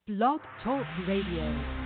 Blog Talk Radio.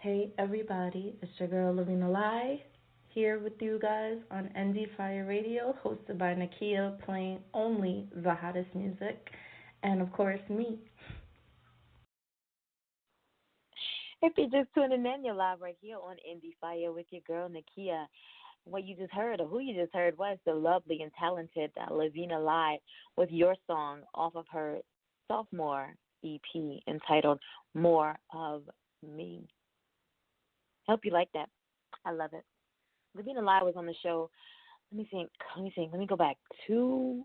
Hey everybody, it's your girl Living a Lie here with you guys on Endie Fiya Radio, hosted by Nakia, playing only the hottest music, and of course me. If you're just tuning in, you're live right here on Endie Fiya with your girl Nakia. What you just heard, or who you just heard, was the lovely and talented Lavina Lai with your song off of her sophomore EP entitled More of Me. Hope you like that. I love it. Lavina Lai was on the show. Let me think. Let me go back to,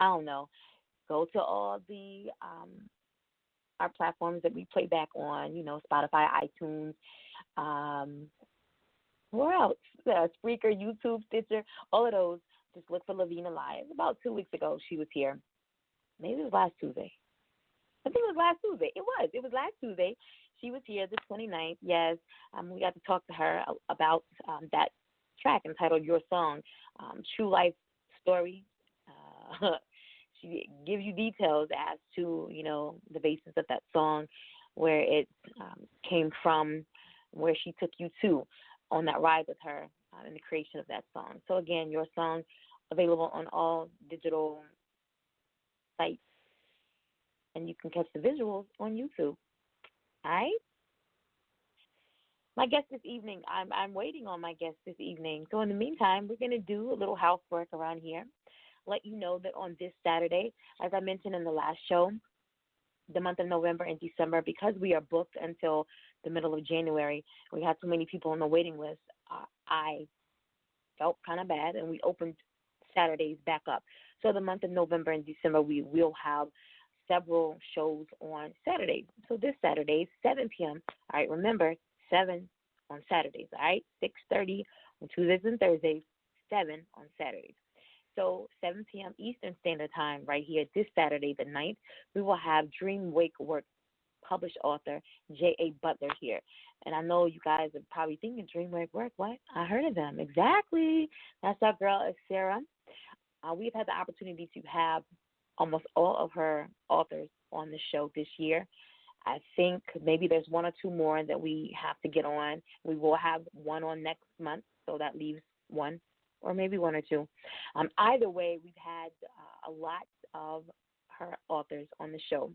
I don't know. Go to all the our platforms that we play back on, Spotify, iTunes, um, where else? Spreaker, YouTube, Stitcher, all of those. Just look for Lavina Lai. About 2 weeks ago she was here. Maybe it was last Tuesday. I think it was last Tuesday. It was. It was last Tuesday. She was here the 29th. Yes, we got to talk to her about that track entitled Your Song, True Life Story. She gives you details as to, the basis of that song, where it came from, where she took you to on that ride with her in the creation of that song. So, again, Your Song, available on all digital sites, and you can catch the visuals on YouTube. All right? My guest this evening, I'm waiting on my guest this evening. So in the meantime, we're going to do a little housework around here. Let you know that on this Saturday, as I mentioned in the last show, the month of November and December, because we are booked until the middle of January, we had so many people on the waiting list, I felt kind of bad, and we opened Saturdays back up. So the month of November and December, we will have several shows on Saturdays. So this Saturday, 7 p.m., all right, remember, 7 on Saturdays, all right? 6:30 on Tuesdays and Thursdays, 7 on Saturdays. So 7 p.m. Eastern Standard Time right here this Saturday, the 9th, we will have Dream Wake Work published author J.A. Butler here. And I know you guys are probably thinking, Dream Wake Work, what? I heard of them. Exactly. That's our girl, Sarah. We've had the opportunity to have almost all of her authors on the show this year. I think maybe there's one or two more that we have to get on. We will have one on next month, so that leaves one, or maybe one or two. Either way, we've had a lot of her authors on the show.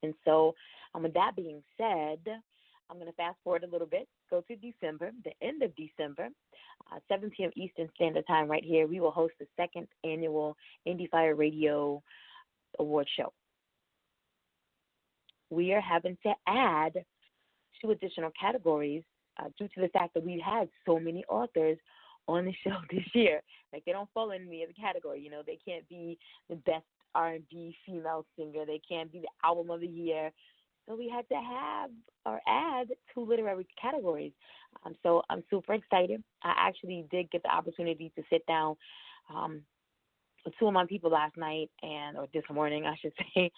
And so with that being said, I'm going to fast forward a little bit, go to December, the end of December, 7 p.m. Eastern Standard Time right here. We will host the second annual Endie Fiya Radio Award Show. We are having to add 2 additional categories due to the fact that we've had so many authors on the show this year. Like, they don't fall in any other category. They can't be the best R&B female singer. They can't be the album of the year. So we had to have or add 2 literary categories. So I'm super excited. I actually did get the opportunity to sit down with 2 of my people last night, or this morning, I should say,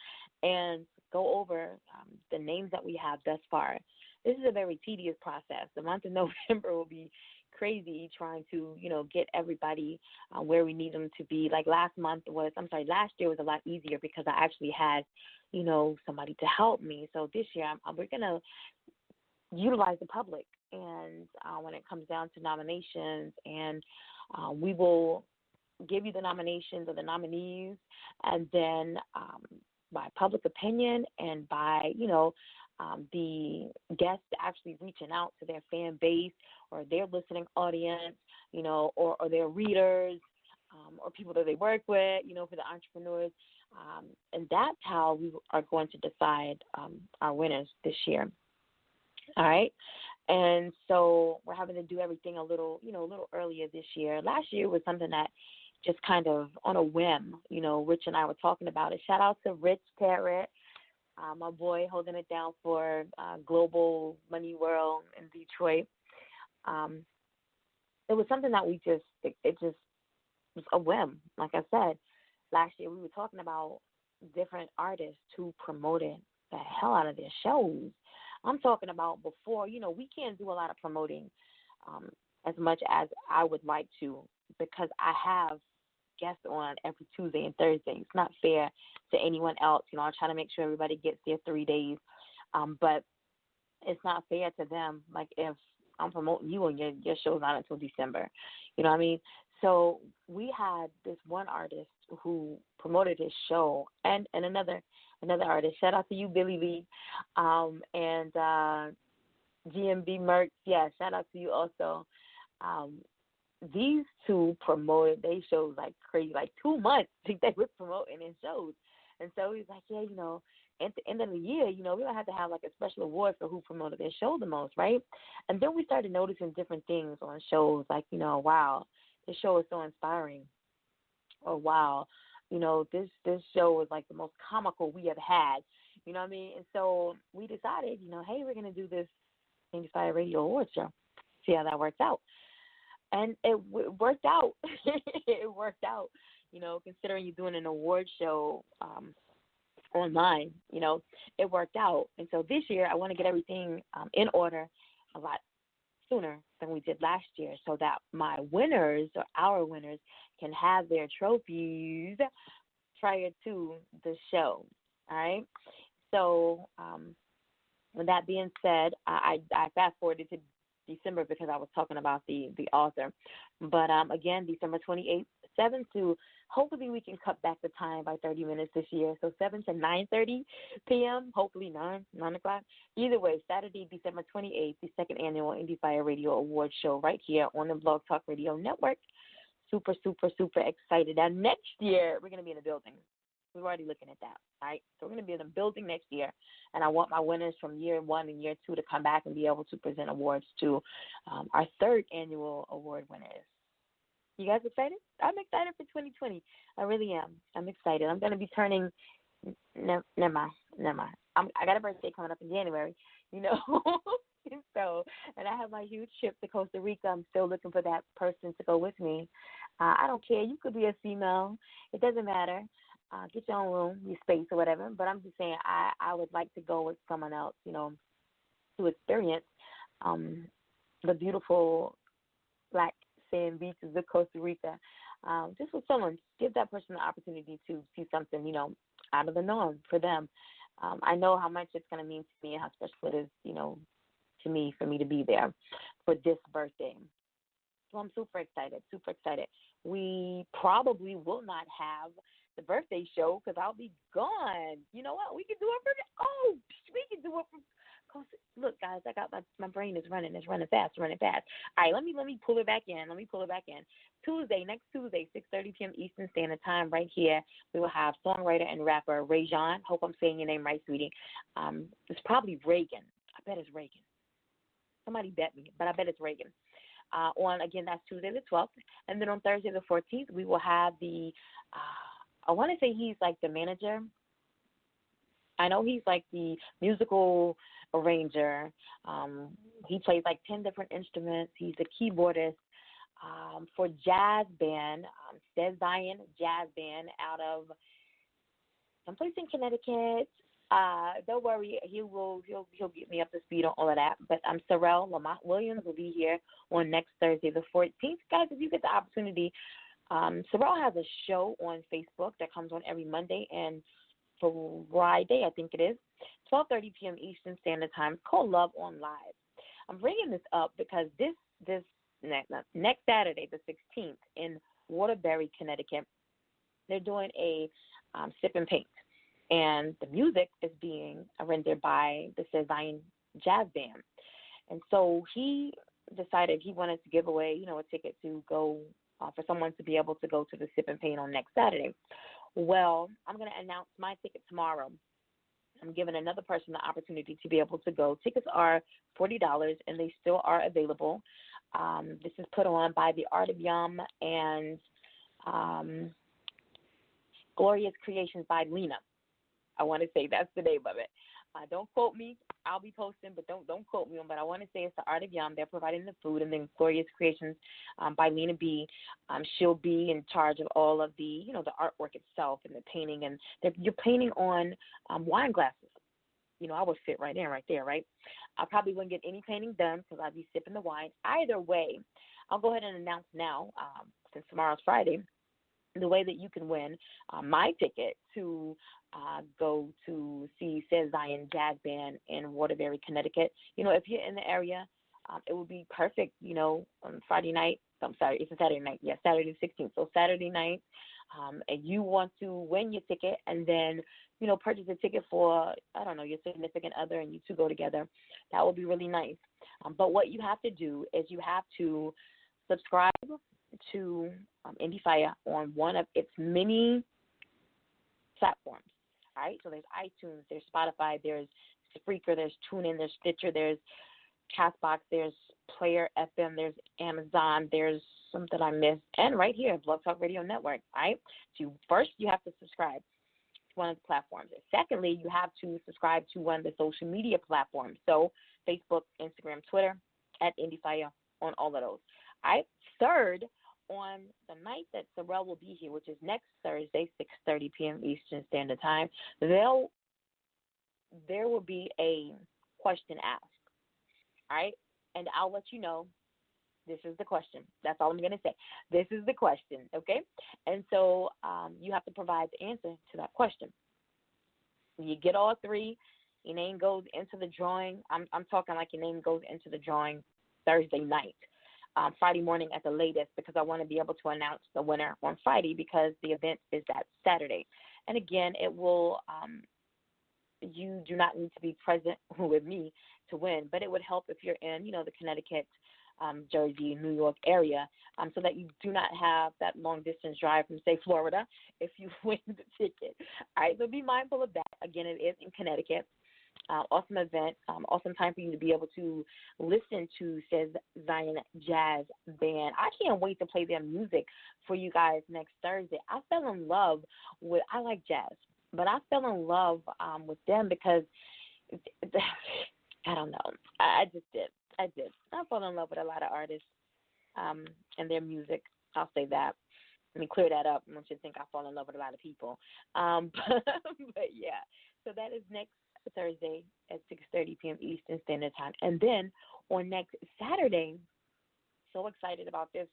and go over the names that we have thus far. This is a very tedious process. The month of November will be crazy trying to, get everybody where we need them to be. Like last year was a lot easier because I actually had, somebody to help me. So this year we're going to utilize the public. And when it comes down to nominations, and we will give you the nominations or the nominees, and then by public opinion and by, the guests actually reaching out to their fan base or their listening audience, or their readers, or people that they work with, for the entrepreneurs. And that's how we are going to decide our winners this year. All right. And so we're having to do everything a little earlier this year. Last year was something that just kind of on a whim, Rich and I were talking about it. Shout out to Rich Terrett, my boy, holding it down for Global Money World in Detroit. It was something that it just was a whim. Like I said, last year we were talking about different artists who promoted the hell out of their shows. I'm talking about before, we can't do a lot of promoting as much as I would like to, because I have guests on every Tuesday and Thursday. It's not fair to anyone else. I try to make sure everybody gets their 3 days, but it's not fair to them. Like, if I'm promoting you and your show's not until December, you know what I mean? So we had this one artist who promoted his show, and another artist. Shout out to you, Billy Lee, and GMB Merck. Yeah, shout out to you also. These 2 promoted their shows like crazy, like 2 months. I think they were promoting their shows. And so he's like, yeah, at the end of the year, we're going to have to have like a special award for who promoted their show the most, right? And then we started noticing different things on shows like, wow, this show is so inspiring. Or wow, this show is like the most comical we have had. You know what I mean? And so we decided, hey, we're going to do this Endie Fiya Radio Awards show, see how that works out. And it worked out. It worked out, considering you're doing an award show online, it worked out. And so this year I want to get everything in order a lot sooner than we did last year so that my winners or our winners can have their trophies prior to the show. All right. So with that being said, I fast forwarded to December because I was talking about the author. But again, December 28th, 7 to hopefully we can cut back the time by 30 minutes this year. So 7 to 9:30 p.m., hopefully 9 o'clock. Either way, Saturday, December 28th, the second annual Endie Fiya Radio Awards show right here on the Blog Talk Radio Network. Super, super, super excited. Now, next year, we're going to be in the building. We're already looking at that, all right? So we're going to be in the building next year, and I want my winners from year 1 and year 2 to come back and be able to present awards to our third annual award winners. You guys excited? I'm excited for 2020. I really am. I'm excited. I'm going to be turning never mind. I got a birthday coming up in January, So, and I have my huge trip to Costa Rica. I'm still looking for that person to go with me. I don't care. You could be a female. It doesn't matter. Get your own room, your space or whatever. But I'm just saying I would like to go with someone else, to experience the beautiful black sand beaches of Costa Rica. Just with someone, give that person the opportunity to see something, out of the norm for them. I know how much it's going to mean to me and how special it is, to me for me to be there for this birthday. So I'm super excited, super excited. We probably will not have the birthday show because I'll be gone. You know what? We can do it we can do it from. Look, guys, I got my brain is running. It's running fast. All right, let me pull it back in. Next Tuesday, 6:30 p.m. Eastern Standard Time, right here. We will have songwriter and rapper Rajon. Hope I'm saying your name right, sweetie. It's probably Reagan. I bet it's Reagan. Somebody bet me, but I bet it's Reagan. That's Tuesday the 12th. And then on Thursday the 14th, we will have I want to say he's like the manager. I know he's like the musical arranger. He plays like 10 different instruments. He's a keyboardist for jazz band, Zion Jazz Band out of someplace in Connecticut. Don't worry, he'll get me up to speed on all of that. But Sorrell Lamont Williams will be here on next Thursday, the 14th. Guys, if you get the opportunity, Sorrell has a show on Facebook that comes on every Monday and Friday, I think it is, 12:30 p.m. Eastern Standard Time. It's called Love on Live. I'm bringing this up because this next Saturday, the 16th, in Waterbury, Connecticut, they're doing a sip and paint. And the music is being rendered by the Zion Jazz Band. And so he decided he wanted to give away, a ticket to go for someone to be able to go to the sip and paint on next Saturday. Well, I'm going to announce my ticket tomorrow. I'm giving another person the opportunity to be able to go. Tickets are $40, and they still are available. This is put on by the Art of Yum and Glorious Creations by Lena. I want to say that's the name of it. Don't quote me. I'll be posting, but don't quote me on. But I want to say it's the Art of Yum. They're providing the food, and then Glorious Creations by Lena B. She'll be in charge of all of the, the artwork itself and the painting. And you're painting on wine glasses. I would fit right in, right there, right? I probably wouldn't get any painting done because I'd be sipping the wine. Either way, I'll go ahead and announce now, since tomorrow's Friday, the way that you can win my ticket to go to see Zion Jazz Band in Waterbury, Connecticut. If you're in the area, it would be perfect, on Friday night. I'm sorry, it's a Saturday night. Yeah, Saturday the 16th. So Saturday night, and you want to win your ticket and then, purchase a ticket for, your significant other and you two go together. That would be really nice. But what you have to do is you have to subscribe to Endie Fiya on one of its many platforms. All right, so there's iTunes, there's Spotify, there's Spreaker, there's TuneIn, there's Stitcher, there's Castbox, there's Player FM, there's Amazon, there's something I missed, and right here, Blog Talk Radio Network. All right, so first you have to subscribe to one of the platforms. Secondly, you have to subscribe to one of the social media platforms. So Facebook, Instagram, Twitter, at Endie Fiya on all of those. All right. Third, on the night that Sorrell will be here, which is next Thursday, 6:30 p.m. Eastern Standard Time, there will be a question asked. All right, and I'll let you know. This is the question. That's all I'm going to say. This is the question, okay? And so you have to provide the answer to that question. When you get all three, your name goes into the drawing. I'm talking like your name goes into the drawing Thursday night, Friday morning at the latest, because I want to be able to announce the winner on Friday because the event is that Saturday. And again, it will you do not need to be present with me to win, but it would help if you're in, the Connecticut, Jersey, New York area, so that you do not have that long distance drive from, say, Florida if you win the ticket. All right, so be mindful of that. Again, it is in Connecticut. Awesome event, awesome time for you to be able to listen to Says Zion Jazz Band. I can't wait to play their music for you guys next Thursday. I like jazz, but I fell in love with them because, I don't know, I just did. I fell in love with a lot of artists and their music. I'll say that. Let me clear that up. I want you to think I fall in love with a lot of people. But yeah, so that is next Thursday at 6:30 p.m. Eastern Standard Time. And then on next Saturday, so excited about this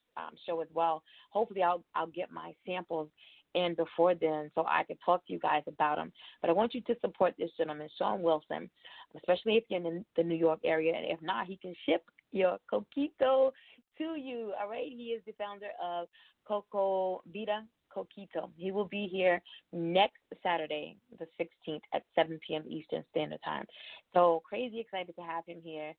show as well. Hopefully I'll get my samples in before then so I can talk to you guys about them. But I want you to support this gentleman, Sean Wilson, especially if you're in the New York area. And if not, he can ship your coquito to you. All right? He is the founder of Coco Vida Coquito. He will be here next Saturday, the 16th at 7 p.m. Eastern Standard Time. So crazy excited to have him here.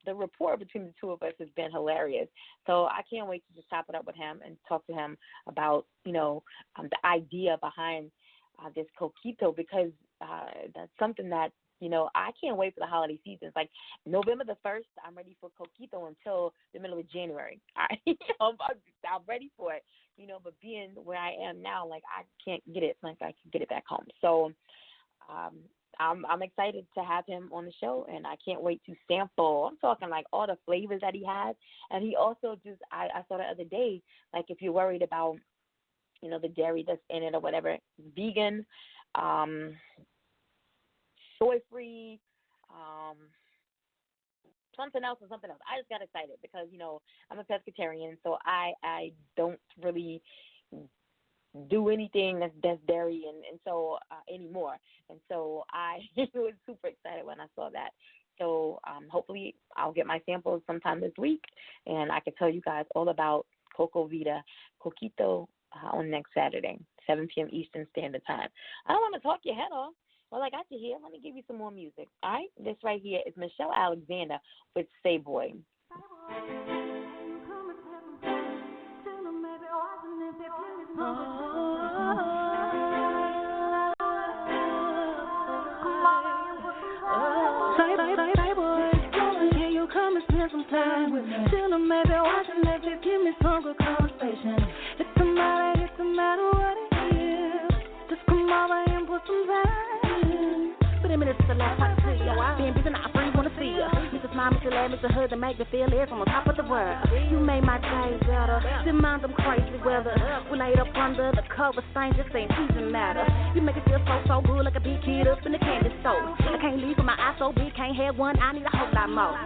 The rapport between the two of us has been hilarious. So I can't wait to just chop it up with him and talk to him about, the idea behind this Coquito, because that's something that, I can't wait for the holiday seasons. Like November the 1st, I'm ready for Coquito until the middle of January. I'm ready for it, but being where I am now, like I can't get it like I can get it back home. So I'm excited to have him on the show, and I can't wait to sample. I'm talking like all the flavors that he has. And he also I saw the other day, like if you're worried about, the dairy that's in it or whatever, vegan, soy-free, something else. I just got excited because, I'm a pescatarian, so I don't really do anything that's dairy and so anymore. And so I was super excited when I saw that. So hopefully I'll get my samples sometime this week, and I can tell you guys all about Coco Vida Coquito on next Saturday, 7 p.m. Eastern Standard Time. I don't want to talk your head off. Well, I got you here. Let me give you some more music. All right? This right here is Michelle Alexander with Say Boy. Can you come and spend some time with me? Still maybe watching Netflix, give me some good conversation. It don't matter what it is. Just come over and put some time. But a minute to the last time to see ya. Being busy, not free, wanna see ya. Mr. Smile, Mr. Lad, Mr. Hood, to make me feel it's on the top of the world. You made my days better. Didn't mind them crazy weather. We laid up under the cover, stain just ain't even matter. You make it feel so good, like a big kid up in the candy store. I can't leave with my eyes so big, can't have one, I need a whole lot more.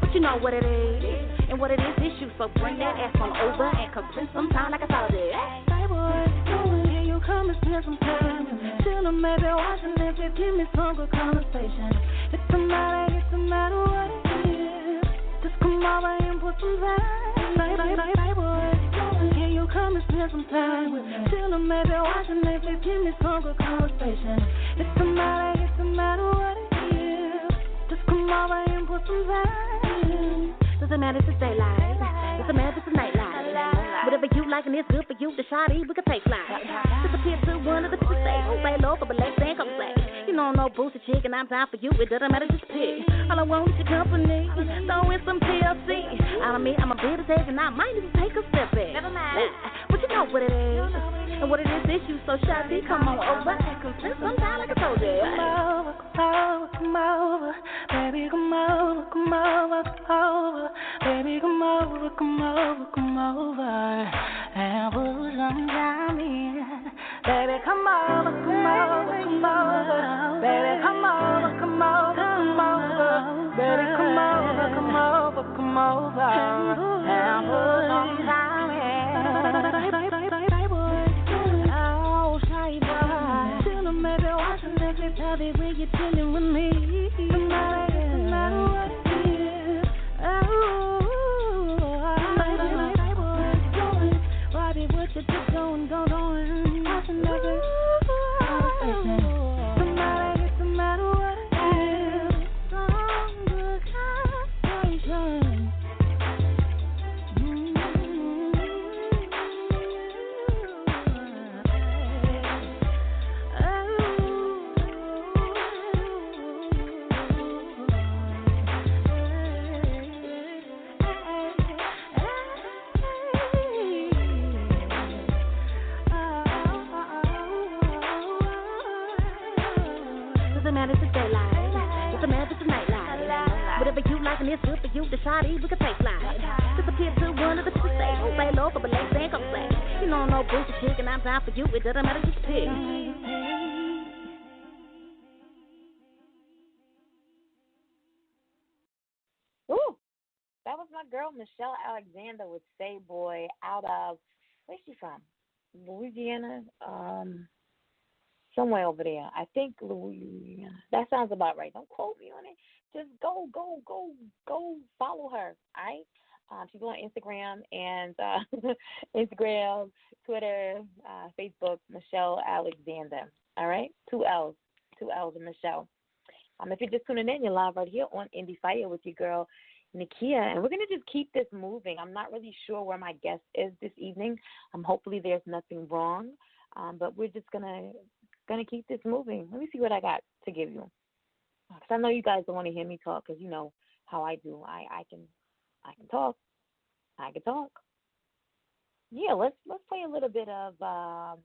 But you know what it is, and what it is you. So bring that ass on over and complete some time like I thought it. Hey boy, can you come and spend some time with me? Still maybe watching Netflix, give me some good conversation. It don't matter what it is. Just come over and put some time. Hey boy, can you come and spend some time with me? Still maybe watching Netflix, give me some good conversation. It don't matter what it is. Just come over and put some time. Doesn't matter if it's daylight. Doesn't matter if it's nightlight. Whatever you like and it's good for you, the shawty, we can take flight. Disappear to one of the two states. Stay local, but let's think I'm safe. You know, no boosted chicken, I'm down for you. It doesn't matter, just pick. All I want is your company. Throw in some TLC. I don't mean I'm a bit of take, and I might need to take a step back. Never mind. But you know what it is. And what it is you, so shawty, come on over and consent sometime like I told you. Come over, baby, come over, baby, come over, and put some time in. Baby, come over, baby, come over, baby, come over, and put some time in. Baby, when you're chilling with me, no matter what it is. Bobby, what you just going. Watching like it. No matter what it is. Some good conversation. Whatever you like and it's good for you, the shawty, we can take flight. Disappear to one of the two states. Stay local, but let's think I'm safe. You know, no boosted chicken, I'm down for you. It doesn't matter, just pick. Ooh, that was my girl Michelle Alexander with Say Boy out of, where's she from? Louisiana? Somewhere over there. I think Louisiana. That sounds about right. Don't quote me on it. Just go follow her, all right? She's on Instagram and Instagram, Twitter, Facebook, Michelle Alexander, all right? Two L's of Michelle. If you're just tuning in, you're live right here on Endie Fiya with your girl, Nakia, and we're going to just keep this moving. I'm not really sure where my guest is this evening. Hopefully there's nothing wrong, but we're just going to keep this moving. Let me see what I got to give you. Because I know you guys don't want to hear me talk because you know how I do. I can talk. I can talk. Yeah, let's play a little bit of, I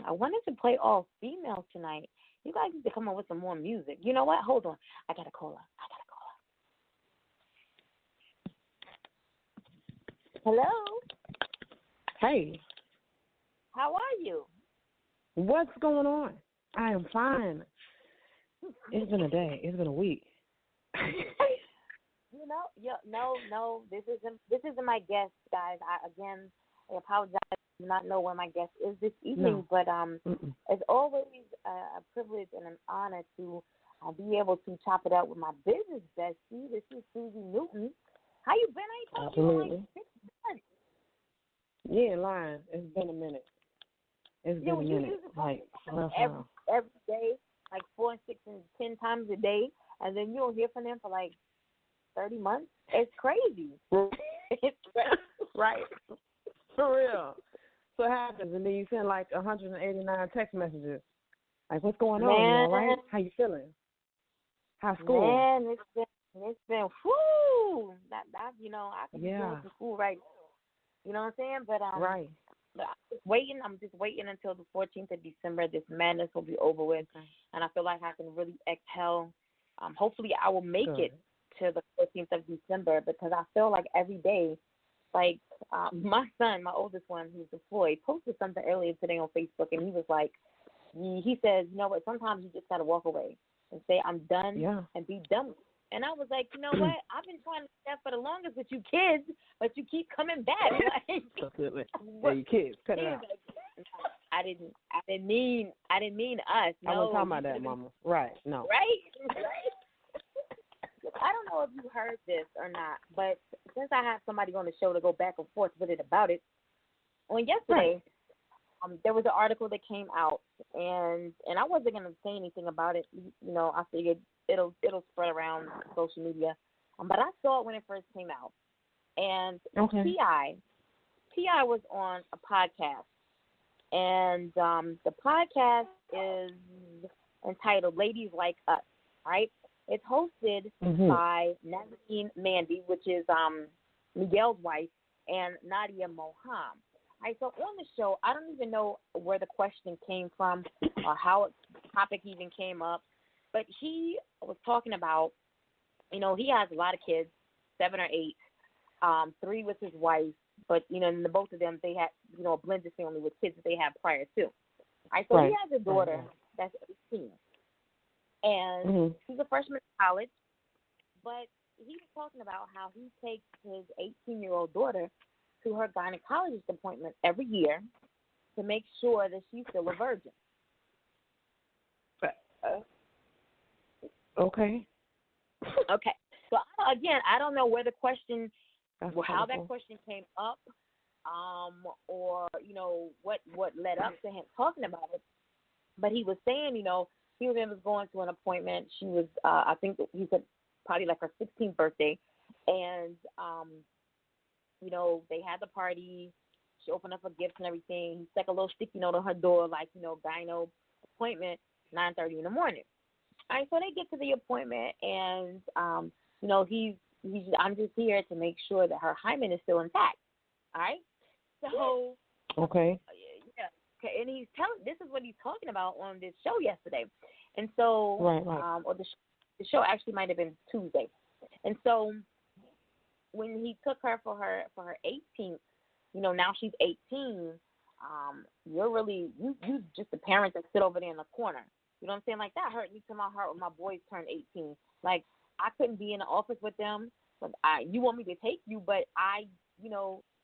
wanted to play all females tonight. You guys need to come up with some more music. You know what? Hold on. I got to call her. Hello? Hey. How are you? What's going on? I am fine. It's been a day. It's been a week. No. This isn't my guest, guys. I apologize. I do not know where my guest is this evening, but it's always a privilege and an honor to be able to chop it out with my business bestie. This is Susie Newton. How you been? I ain't talked to you in like 6 months. You ain't lying. It's been a minute. It's been a minute. Like every day, like 4, 6, and 10 times a day, and then you don't hear from them for like 30 months. It's crazy. It's crazy. Right. For real. So it happens, and then you send like 189 text messages. Like, what's going on? You all right? How you feeling? How's school? Man, it's been whoo. That I could be going to school right now. You know what I'm saying? But right. I'm just waiting until the 14th of December. This madness will be over with, and I feel like I can really exhale. Hopefully, I will make it to the 14th of December because I feel like every day, like my son, my oldest one, who's deployed, posted something earlier today on Facebook, and he was like, he says, you know what? Sometimes you just gotta walk away and say I'm done and be done with it. And I was like, you know what? I've been trying to do that for the longest with you kids, but you keep coming back. Like, you kids, cut it out. I didn't mean us. No, I wasn't talking about that, Mama. Right? No. Right. I don't know if you heard this or not, but since I have somebody on the show to go back and forth with it about it, on yesterday, there was an article that came out, and I wasn't gonna say anything about it. You know, I figured it'll spread around social media, but I saw it when it first came out, and T.I., P.I. was on a podcast, and the podcast is entitled Ladies Like Us, right? It's hosted by Nazarene Mandy, which is Miguel's wife, and Nadia Moham. Right, so on the show, I don't even know where the question came from or how the topic even came up, but he was talking about, he has a lot of kids, 7 or 8, 3 with his wife, but, and the both of them, they had, a blended family with kids that they had prior to. Right, so he has a daughter that's 18, and she's a freshman in college, but he was talking about how he takes his 18-year-old daughter to her gynecologist appointment every year to make sure that she's still a virgin. Okay. Okay. So, again, I don't know where the question, how that cool. question came up, or, what led up to him talking about it. But he was saying, he was going to an appointment. She was, I think he said probably like her 16th birthday. And, they had the party. She opened up her gifts and everything. He stuck a little sticky note on her door, like, gyno appointment, 9:30 in the morning. All right, so they get to the appointment, and, he's I'm just here to make sure that her hymen is still intact. All right? So, okay. Yeah. Okay, and this is what he's talking about on this show yesterday. And so, right. Or the show actually might have been Tuesday. And so, when he took her for her 18th, now she's 18. You're really you just the parents that sit over there in the corner. You know what I'm saying? Like, that hurt me to my heart when my boys turned 18. Like, I couldn't be in the office with them. But you want me to take you, but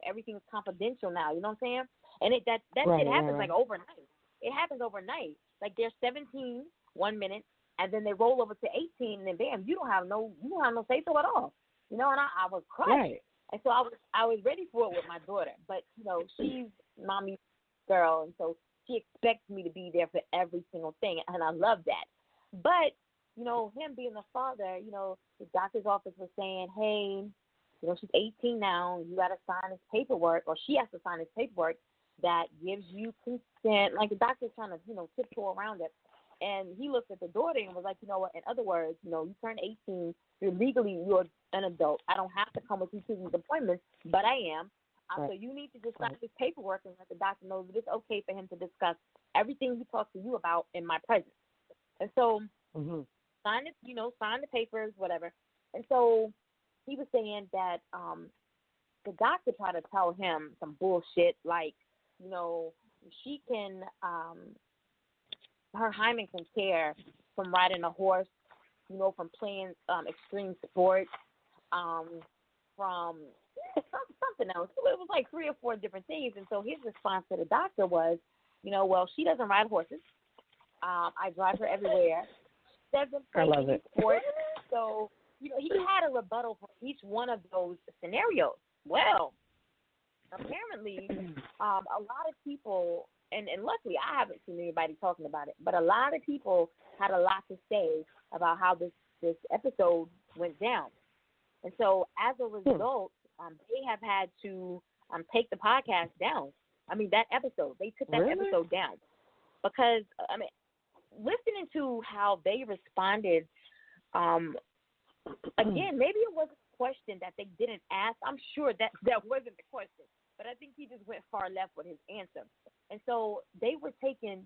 everything's confidential now. You know what I'm saying? And that shit happens like overnight. It happens overnight. Like, they're 17 1 minute, and then they roll over to 18, and then bam, you don't have no say so at all. And I was crushed. Right. And so I was ready for it with my daughter. But, she's mommy's girl, and so she expects me to be there for every single thing, and I love that. But, him being the father, the doctor's office was saying, hey, she's 18 now, you got to sign this paperwork, or she has to sign this paperwork that gives you consent. Like, the doctor's trying to, tiptoe around it. And he looked at the daughter and was like, you know what, in other words, you turn 18, you're an adult. I don't have to come with you to these appointments, but I am. So you need to just sign this paperwork and let the doctor know that it's okay for him to discuss everything he talks to you about in my presence. And so sign the papers, whatever. And so he was saying that the doctor tried to tell him some bullshit, like, she can, her hymen can tear from riding a horse, from playing extreme sports, from something else. It was like 3 or 4 different things. And so his response to the doctor was, well, she doesn't ride horses. I drive her everywhere. She doesn't play any sports. So, he had a rebuttal for each one of those scenarios. Well, apparently, a lot of people, and luckily I haven't seen anybody talking about it, but a lot of people had a lot to say about how this episode went down. And so as a result, they have had to take the podcast down. I mean, that episode, they took that episode down. Because, listening to how they responded, again, maybe it was a question that they didn't ask. I'm sure that wasn't the question. But I think he just went far left with his answer. And so they were taken,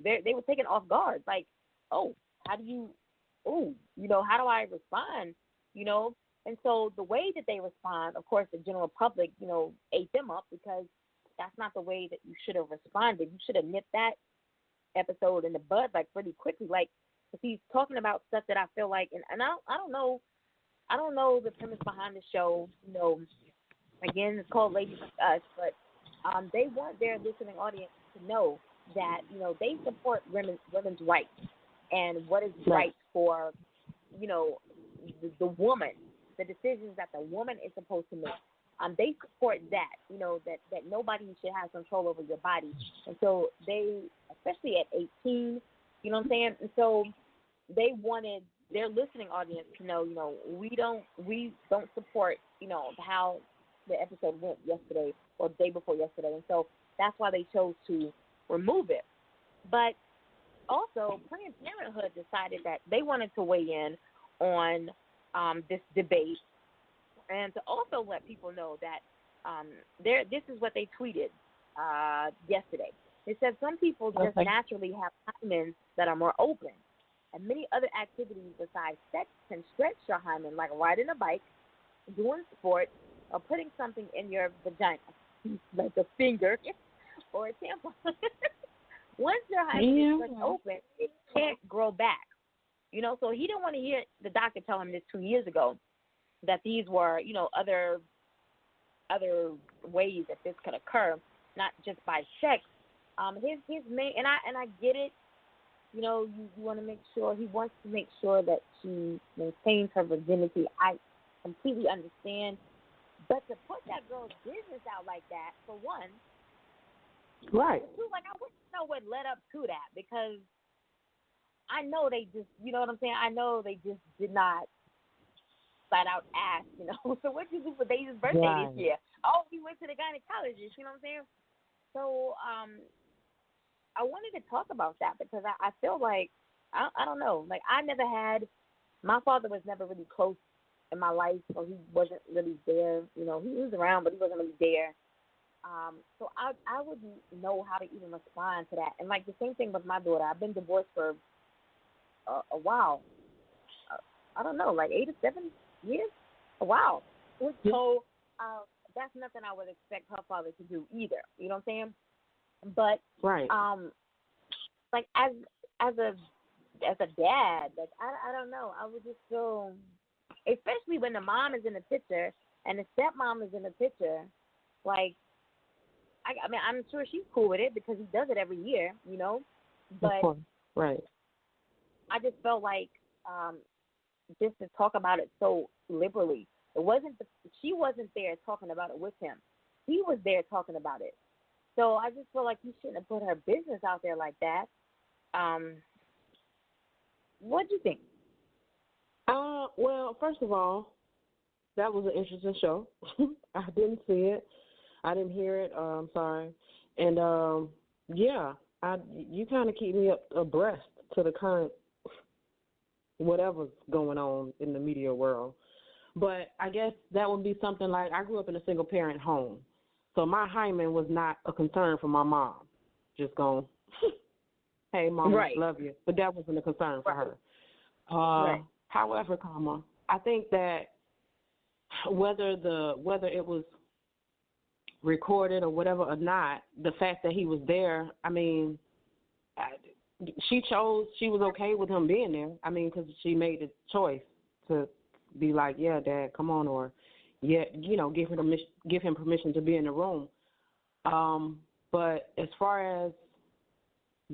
they were taken off guard. Like, how do I respond? And so the way that they respond, of course, the general public, ate them up, because that's not the way that you should have responded. You should have nipped that episode in the bud, like, pretty quickly. Like, if he's talking about stuff that I feel like, and I don't know the premise behind the show, Again, it's called Ladies Like Us, but they want their listening audience to know that, they support women's rights and what is right for, the woman, the decisions that the woman is supposed to make. They support that, that nobody should have control over your body. And so they, especially at 18, you know what I'm saying? And so they wanted their listening audience to know, we don't support, how the episode went yesterday or the day before yesterday, and so that's why they chose to remove it. But also, Planned Parenthood decided that they wanted to weigh in on this debate and to also let people know that this is what they tweeted yesterday. They said some people just naturally have hymens that are more open, and many other activities besides sex can stretch your hymen, like riding a bike, doing sports, or putting something in your vagina, like a finger or a tampon. Once your hymen is stretched open, it can't grow back. You know, so he didn't want to hear the doctor tell him this 2 years ago that these were, you know, other ways that this could occur, not just by sex. His main, and I get it. You know, you want to make sure, he wants to make sure that she maintains her virginity. I completely understand. But to put that girl's business out like that, for one, right? Two, like, I wish to know what led up to that, because I know they just, you know what I'm saying? I know they just did not flat out ask, you know, so what you do for Daisy's birthday this year? Oh, we went to the gynecologist, you know what I'm saying? So, I wanted to talk about that because I feel like, I don't know, like my father was never really close in my life, so he wasn't really there, you know, he was around, but he wasn't really there. So I wouldn't know how to even respond to that. And like the same thing with my daughter, I've been divorced for a while. I don't know, like 8 or 7 years? A while. So that's nothing I would expect her father to do either. You know what I'm saying? But like as a dad, like I don't know, I would just feel, especially when the mom is in the picture and the stepmom is in the picture, like I mean I'm sure she's cool with it because he does it every year, you know. But right. I just felt like just to talk about it so liberally. She wasn't there talking about it with him. He was there talking about it. So I just feel like he shouldn't have put her business out there like that. What do you think? Well, first of all, that was an interesting show. I didn't see it. I didn't hear it. I'm sorry. And you kind of keep me abreast to the current whatever's going on in the media world. But I guess that would be something like, I grew up in a single parent home. So my hymen was not a concern for my mom. Just going, hey, Mama, right. Love you. But that wasn't a concern for her. Right. However, I think that whether it was recorded or whatever or not, the fact that he was there, I mean, she was okay with him being there. I mean, because she made the choice to be like, yeah, Dad, come on, or yeah, you know, give him permission to be in the room. But as far as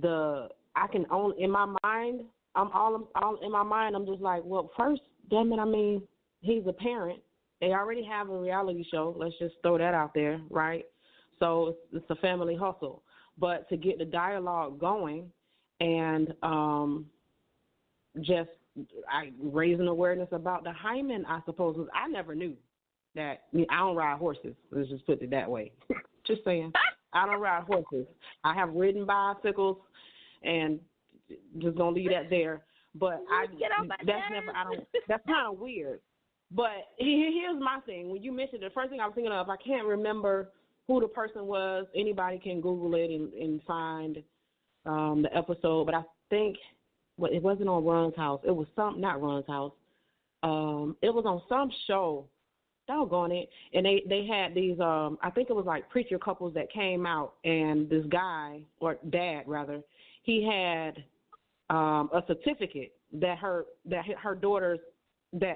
in my mind, I'm just like, well, first, damn it, I mean, he's a parent. They already have a reality show. Let's just throw that out there, right? So it's a family hustle. But to get the dialogue going and just raising awareness about the hymen, I suppose, was, I never knew that. I mean, I don't ride horses. Let's just put it that way. Just saying. I don't ride horses. I have ridden bicycles, and just gonna leave that there. But that's kind of weird. But here's my thing. When you mentioned the first thing I was thinking of, I can't remember who the person was. Anybody can Google it and find the episode. But I think it wasn't on Ron's House. It was not Ron's House. It was on some show. Doggone it. And they had these, I think it was like preacher couples that came out, and this guy, or dad rather, he had a certificate that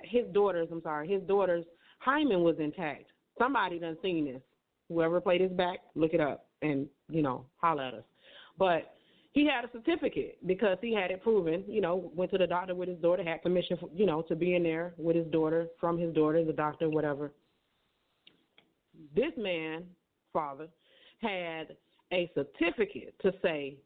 his daughter's hymen was intact. Somebody done seen this. Whoever played his back, look it up and, you know, holler at us. But he had a certificate because he had it proven, you know, went to the doctor with his daughter, had permission, to be in there with his daughter, from his daughter, the doctor, whatever. This man, father, had a certificate to say,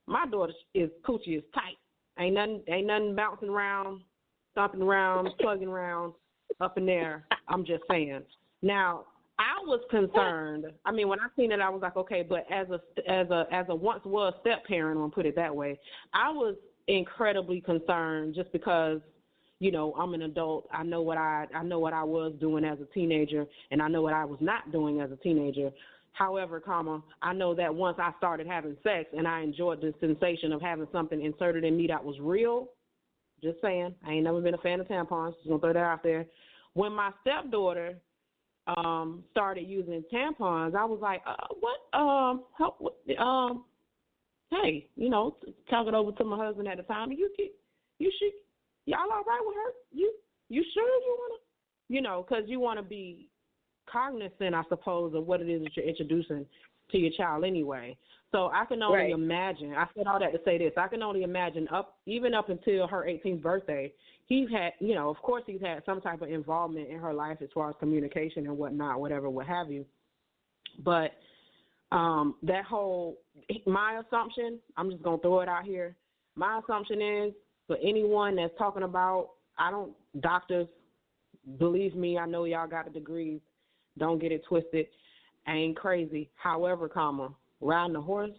my daughter's coochie is tight. Ain't nothing bouncing around, stomping around, plugging around, up in there. I'm just saying. Now, I was concerned. I mean, when I seen it, I was like, okay, but as a once was step parent, I'm gonna put it that way, I was incredibly concerned just because, you know, I'm an adult. I know what I was doing as a teenager, and I know what I was not doing as a teenager. However, I know that once I started having sex and I enjoyed the sensation of having something inserted in me that was real. Just saying, I ain't never been a fan of tampons. Just gonna throw that out there. When my stepdaughter started using tampons, I was like, hey, you know, talking over to my husband at the time, y'all all right with her? You sure you wanna, you know, because you want to be cognizant, I suppose, of what it is that you're introducing to your child anyway. So I can only imagine. I said all that to say this. I can only imagine even up until her 18th birthday, he's had, you know, of course he's had some type of involvement in her life as far as communication and whatnot, whatever, what have you. But that whole, my assumption, I'm just going to throw it out here. My assumption is for anyone that's talking about, doctors, believe me, I know y'all got the degrees. Don't get it twisted. I ain't crazy. However, riding a horse,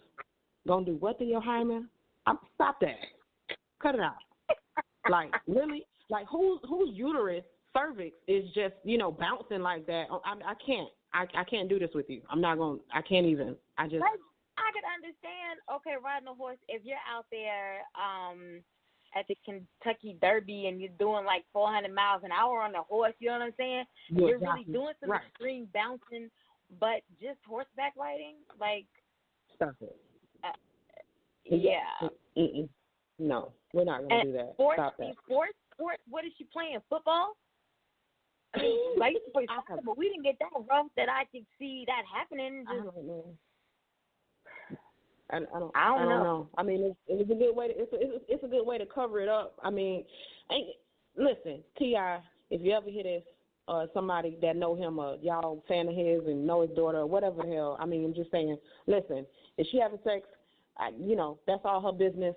gonna do what to your hymen? Stop that. Cut it out. Like, really? Like, whose uterus, cervix is just, you know, bouncing like that? I can't. I can't do this with you. I can't even. I could understand, okay, riding a horse, if you're out there at the Kentucky Derby and you're doing like 400 miles an hour on a horse, you know what I'm saying? You're really doing some extreme bouncing, but just horseback riding, like. Stop it. Yeah. No, we're not going to do that. Stop that. Sports, what is she playing? Football? I mean, I used to play soccer, but we didn't get that rough that I could see that happening. I don't know. I don't know. I mean, it's a good way. It's a good way to cover it up. I mean, listen, T.I., if you ever hear this, somebody that know him or y'all fan of his and know his daughter or whatever the hell, I mean, I'm just saying, listen, if she having sex, you know, that's all her business,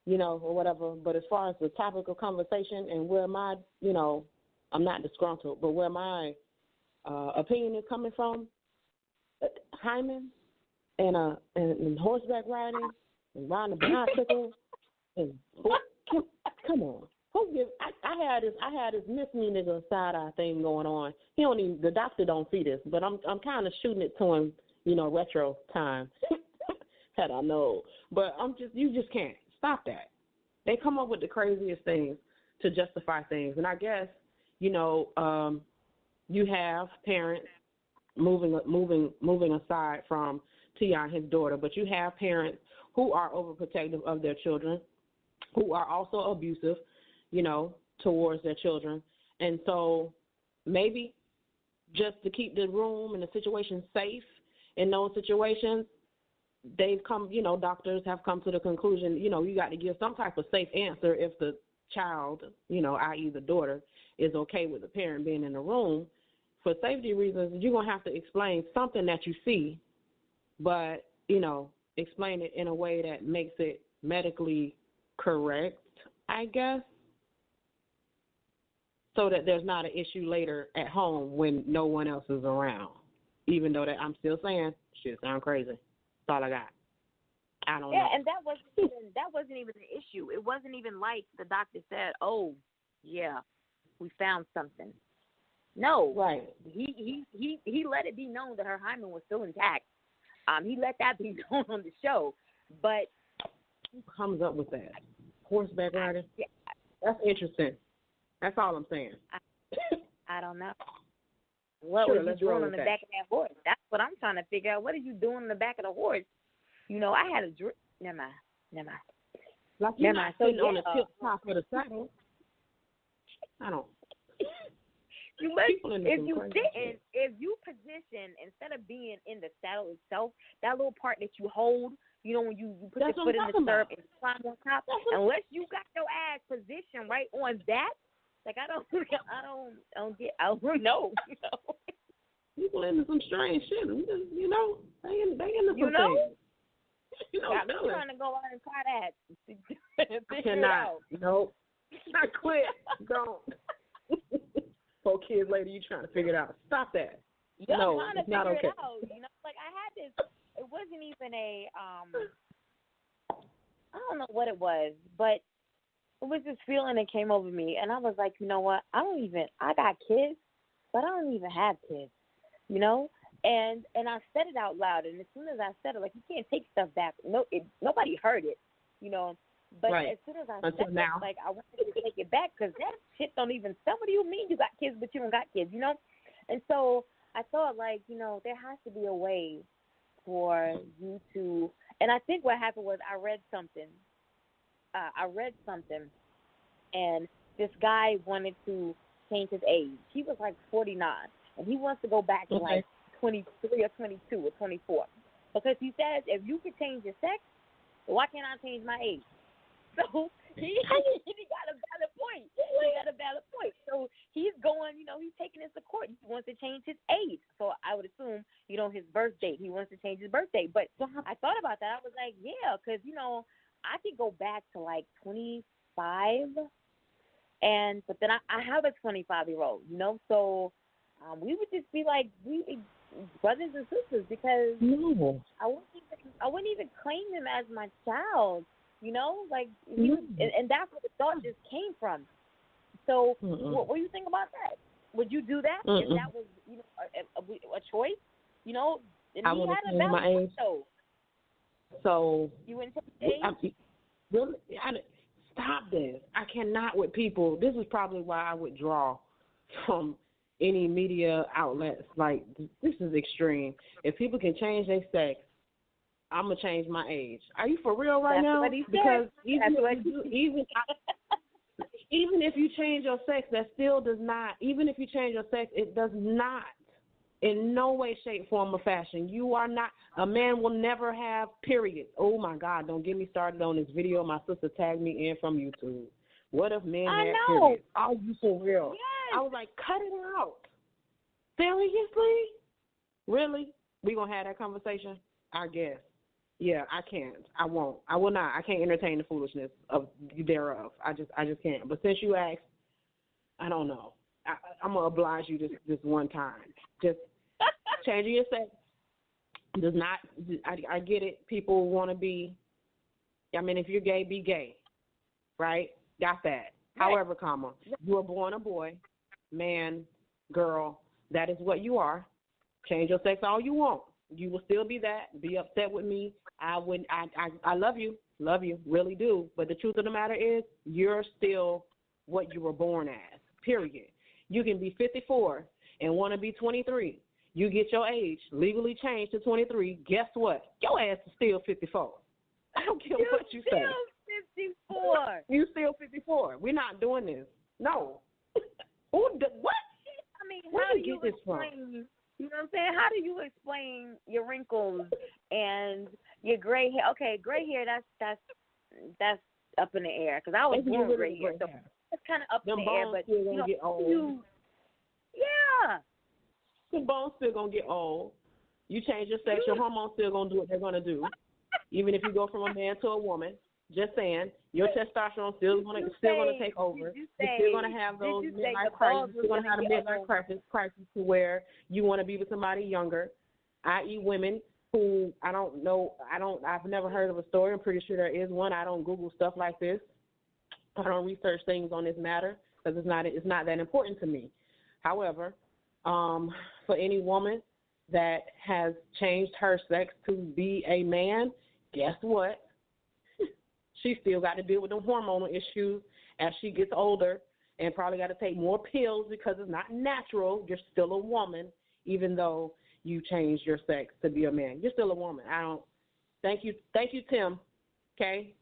you know, or whatever. But as far as the topic of conversation and where my, you know, I'm not disgruntled, but where my opinion is coming from, hymen and horseback riding and riding a bicycle and come on. I had this miss me nigga side eye thing going on. The doctor don't see this, but I'm kind of shooting it to him, you know, retro time. Had I know, but you just can't stop that. They come up with the craziest things to justify things, and I guess, you know, you have parents moving aside from Tia and his daughter, but you have parents who are overprotective of their children, who are also abusive, you know, towards their children. And so maybe just to keep the room and the situation safe in those situations, they've come, you know, doctors have come to the conclusion, you know, you got to give some type of safe answer if the child, you know, i.e. the daughter, is okay with the parent being in the room. For safety reasons, you're going to have to explain something that you see, but, you know, explain it in a way that makes it medically correct, I guess, so that there's not an issue later at home when no one else is around. Even though that I'm still saying, shit sound crazy. That's all I got. I don't know. Yeah, and that wasn't even the issue. It wasn't even like the doctor said, "Oh, yeah, we found something." No, right. He let it be known that her hymen was still intact. He let that be known on the show, but who comes up with that? Horseback riding? Yeah. That's interesting. That's all I'm saying. I don't know. What was you doing on the back of that horse? That's what I'm trying to figure out. What are you doing on the back of the horse? You know, I had a drip. Never mind. Like you're not sitting on the tip top of the saddle. I don't. If you position, instead of being in the saddle itself, that little part that you hold, you know, when you put your foot in the stirrup and climb on top, unless you got your ass positioned right on that, like I don't know. People into some strange shit, you know. They into some things. You know, I'm trying to go out and try that. I cannot. Nope. I quit. Don't. 4 kids later, you trying to figure it out. Stop that. Y'all No, trying to it's not figure okay. it out. Like I had this. It wasn't even a. I don't know what it was, but it was this feeling that came over me, and I was like, you know what? I got kids, but I don't even have kids, And I said it out loud, and as soon as I said it, like, you can't take stuff back. Nobody heard it, But right. as soon as I Until said now. it, like, I wanted to take it back because that shit don't even. What do you mean you got kids, but you don't got kids, And so I thought, like, there has to be a way for you to. And I think what happened was I read something, and this guy wanted to change his age. He was like 49, and he wants to go back to like 23 or 22 or 24 because he says if you can change your sex, why can't I change my age? So he got a valid point. So he's going, he's taking this to court. He wants to change his age. So I would assume, his birth date. He wants to change his birth date. But I thought about that. I was like, yeah, because, I could go back to like 25. But then I have a 25-year-old, so we would just be like brothers and sisters because I wouldn't even claim him as my child, like he was, and that's where the thought just came from. So what do you think about that? Would you do that if that was a choice? And I he would had a change my valid age. point, So you wouldn't take age? Really, stop this. I cannot with people. This is probably why I withdraw from any media outlets. Like, this is extreme. If people can change their sex, I'm going to change my age. Are you for real right now? What he because said. Even if you change your sex, that still does not, even if you change your sex, it does not, in no way, shape, form, or fashion. You are not, a man will never have periods. Oh, my God, don't get me started on this video my sister tagged me in from YouTube. What if men had periods? Are you for real? Yes. I was like, cut it out. Seriously? Really? We going to have that conversation? I guess. Yeah, I can't. I won't. I will not. I can't entertain the foolishness of thereof. I just can't. But since you asked, I don't know. I'm going to oblige you this one time. Just changing your sex does not, I get it. People want to be, if you're gay, be gay, right? Got that. Right. However, you were born a boy, man, girl, that is what you are. Change your sex all you want. You will still be that. Be upset with me. I love you, really do. But the truth of the matter is you're still what you were born as, period. You can be 54 and want to be 23. You get your age legally changed to 23. Guess what? Your ass is still 54. I don't care what you say. You still 54. You still 54. We're not doing this. No. What? I mean, Where how do do you get this from? explain? You know what I'm saying? How do you explain your wrinkles and your gray hair? Okay, gray hair. That's up in the air because I was born with gray hair, so it's kind of up in the air. But still gonna get old. Yeah. The bones still gonna get old. You change your sex, your hormones still gonna do what they're gonna do. Even if you go from a man to a woman, just saying, your testosterone still gonna take over. You're still gonna have those midlife crises. You're gonna have a midlife crisis to where you want to be with somebody younger, i.e., women who I've never heard of a story. I'm pretty sure there is one. I don't Google stuff like this. I don't research things on this matter because it's not that important to me. However, for any woman that has changed her sex to be a man, guess what? She still got to deal with the hormonal issues as she gets older and probably got to take more pills because it's not natural. You're still a woman, even though you changed your sex to be a man. You're still a woman. Thank you, Tim. Okay?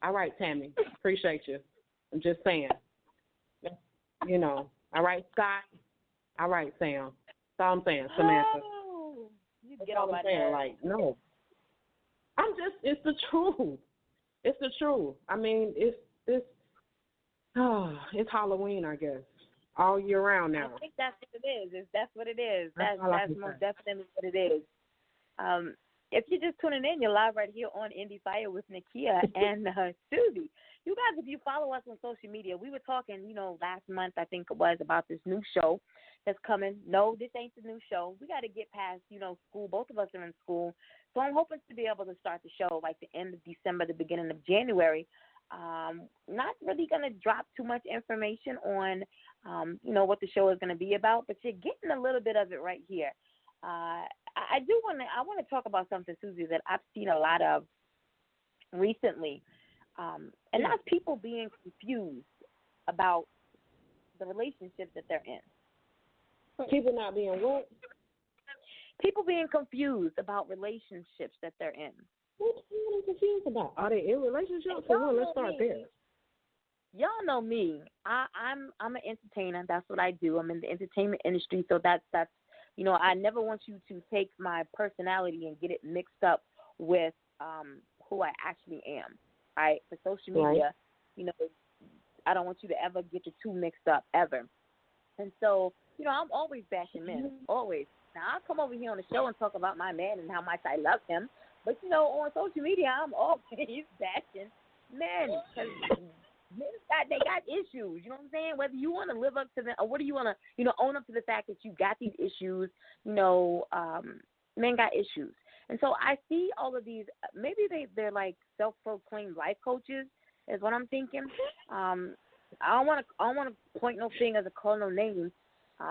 All right, Tammy. Appreciate you. I'm just saying. All right, Scott. All right, Sam. That's all I'm saying, Samantha. Oh, you That's get all on I'm my saying. nerves. Like, no. It's the truth. It's the truth. I mean, it's Halloween, I guess, all year round now. I think that's what it is. That's what it is. That's most say. definitely what it is. If you're just tuning in, you're live right here on Endie Fiya with Nakia and Susie. You guys, if you follow us on social media, we were talking, last month, I think it was, about this new show that's coming. No, this ain't the new show. We got to get past, school. Both of us are in school. So I'm hoping to be able to start the show like the end of December, the beginning of January. Not really going to drop too much information on, what the show is going to be about, but you're getting a little bit of it right here. I want to talk about something, Susie, that I've seen a lot of recently, and that's people being confused about the relationships that they're in. People not being what? People being confused about relationships that they're in. What are you confused about? Are they in relationships? For one, let's start there. Y'all know me. I'm an entertainer. That's what I do. I'm in the entertainment industry, so that's I never want you to take my personality and get it mixed up with who I actually am. Right? For social media, I don't want you to ever get the two mixed up ever. And so, I'm always bashing men, always. Now, I'll come over here on the show and talk about my man and how much I love him. But, on social media, I'm always bashing men because they got issues. You know what I'm saying? Whether you want to live up to them or whether you want to, own up to the fact that you got these issues, men got issues. And so I see all of these, maybe they're like self-proclaimed life coaches is what I'm thinking. I don't want to point no fingers or call no names,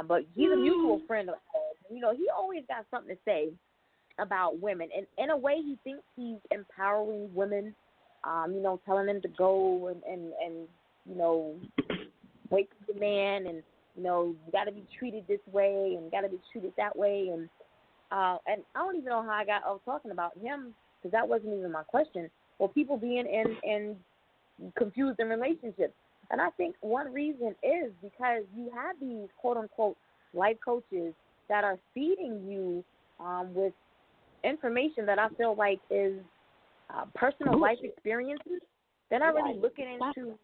but he's a mutual friend of ours. He always got something to say about women, and in a way, he thinks he's empowering women. Telling them to go and wake up the man, and you got to be treated this way and got to be treated that way, and I don't even know how I got talking about him because that wasn't even my question. Well, people being in confused in relationships. And I think one reason is because you have these quote-unquote life coaches that are feeding you with information that I feel like is personal life experiences. They're not really looking into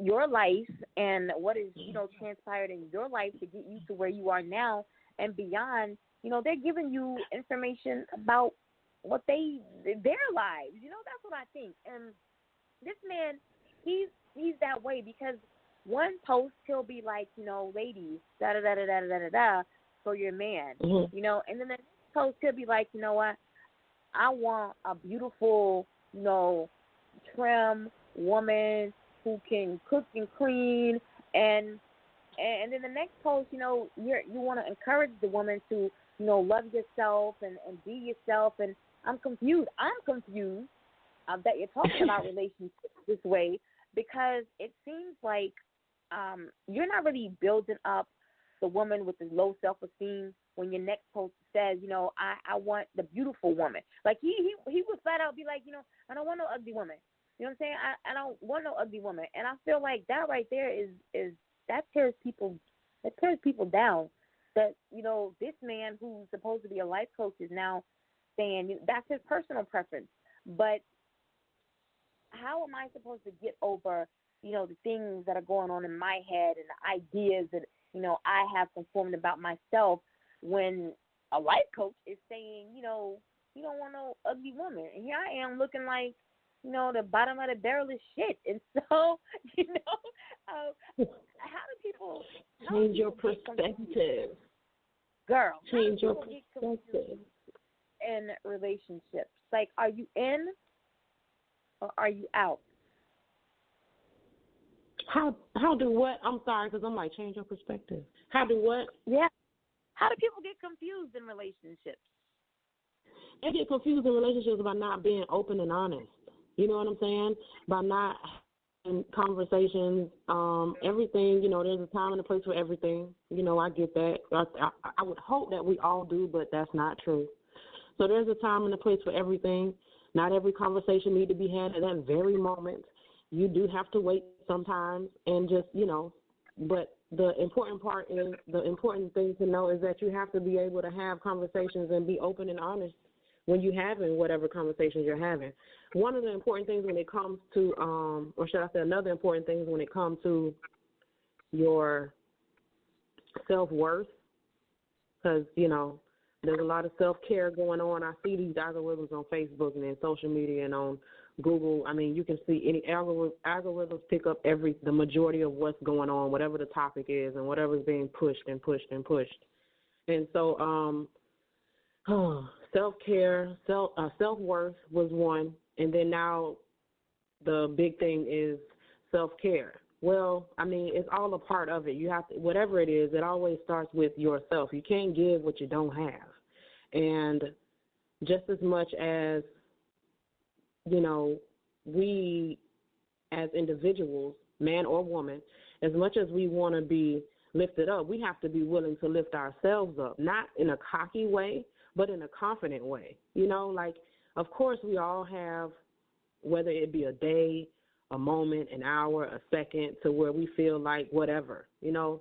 your life and what is, transpired in your life to get you to where you are now and beyond. They're giving you information about what their lives. That's what I think. And this man, he's that way because one post he'll be like, ladies, da da da da da da da for your man, and then the next post he'll be like, you know what, I want a beautiful, trim woman who can cook and clean, and then the next post, you want to encourage the woman to, love yourself and be yourself, and I'm confused that you're talking about relationships this way because it seems like you're not really building up the woman with the low self-esteem when your next post says, I want the beautiful woman. Like he would flat out be like, I don't want no ugly woman. You know what I'm saying? I don't want no ugly woman. And I feel like that right there is that tears people down. That, this man who's supposed to be a life coach is now saying that's his personal preference. But how am I supposed to get over, the things that are going on in my head and the ideas that, I have conformed about myself when a life coach is saying, you don't want no ugly woman. And here I am looking like, the bottom of the barrel is shit. And so, how do people change your perspective? Girl, change your perspective in relationships. Like, are you in or are you out? How do what? I'm sorry, because I'm like, change your perspective. How do what? Yeah. How do people get confused in relationships? They get confused in relationships by not being open and honest. You know what I'm saying? By not having conversations, everything, there's a time and a place for everything. I get that. I would hope that we all do, but that's not true. So there's a time and a place for everything. Not every conversation need to be had at that very moment. You do have to wait sometimes and just, but the important thing to know is that you have to be able to have conversations and be open and honest when you're having whatever conversations you're having. One of the important things when it comes to, or should I say another important thing when it comes to your self-worth, because, there's a lot of self-care going on. I see these algorithms on Facebook and in social media and on Google, I mean, you can see any algorithms pick up the majority of what's going on, whatever the topic is, and whatever's being pushed and pushed and pushed. And so, self-care, self-worth was one, and then now the big thing is self-care. Well, I mean, it's all a part of it. You have to, whatever it is, it always starts with yourself. You can't give what you don't have. And just as much as, you know, we as individuals, man or woman, as much as we want to be lifted up, we have to be willing to lift ourselves up, not in a cocky way, but in a confident way. You know, like, of course, we all have, whether it be a day, a moment, an hour, a second, to where we feel like whatever, you know,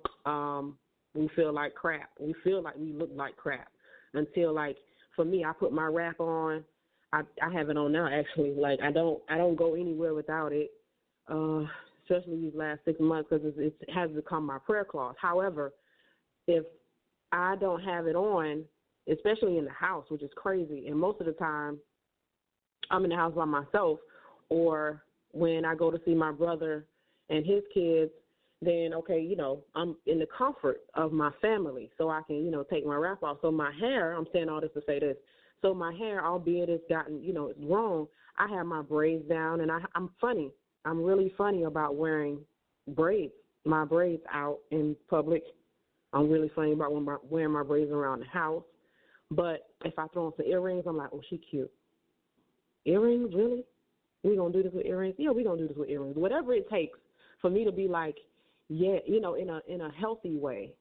we feel like crap. We feel like we look like crap until, like, for me, I put my wrap on. I have it on now, actually. Like, I don't go anywhere without it, especially these last 6 months, because it has become my prayer cloth. However, if I don't have it on, especially in the house, which is crazy, and most of the time I'm in the house by myself, or when I go to see my brother and his kids, then, okay, you know, I'm in the comfort of my family, so I can, you know, take my wrap off. So my hair, I'm saying all this to say this, so my hair, albeit it's gotten, you know, it's wrong, I have my braids down, and I'm funny. I'm really funny about wearing braids, my braids out in public. I'm really funny about wearing my braids around the house. But if I throw on some earrings, I'm like, oh, she cute. Earrings, really? We gonna do this with earrings? Yeah, we gonna do this with earrings. Whatever it takes for me to be like, yeah, you know, in a healthy way,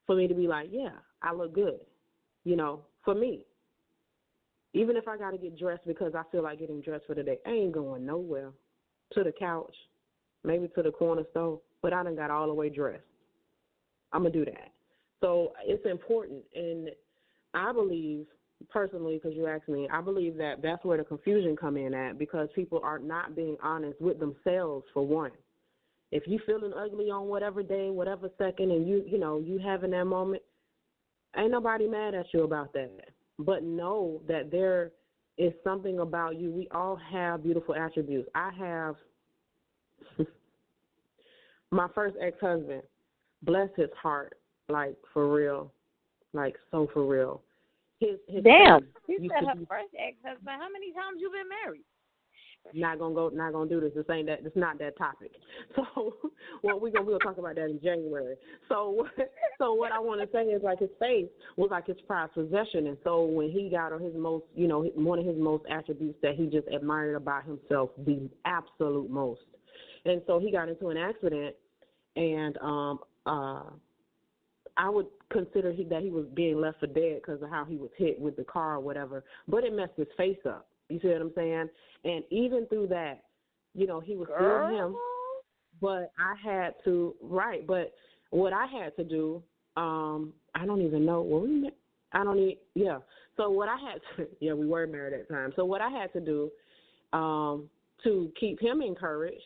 for me to be like, yeah, I look good, you know, for me. Even if I got to get dressed because I feel like getting dressed for the day, I ain't going nowhere. To the couch, maybe to the corner store, but I done got all the way dressed. I'm going to do that. So it's important, and I believe, personally, because you asked me, I believe that that's where the confusion come in at, because people are not being honest with themselves, for one. If you feeling ugly on whatever day, whatever second, and you having that moment, ain't nobody mad at you about that. But know that there is something about you. We all have beautiful attributes. I have my first ex-husband, bless his heart, like, for real, like, so for real. His Damn, you said her first ex-husband. How many times you been married? Not gonna do this. This ain't that. It's not that topic. So, well, we'll talk about that in January. So what I want to say is, like, his face was like his prized possession, and so when he got on his most, you know, one of his most attributes that he just admired about himself, the absolute most, and so he got into an accident, and I would consider that he was being left for dead because of how he was hit with the car or whatever, but it messed his face up. You see what I'm saying? And even through that, you know, he was still him, but I had to, right, but what I had to do, I don't even know, so what I had to, yeah, we were married at the time, so what I had to do to keep him encouraged,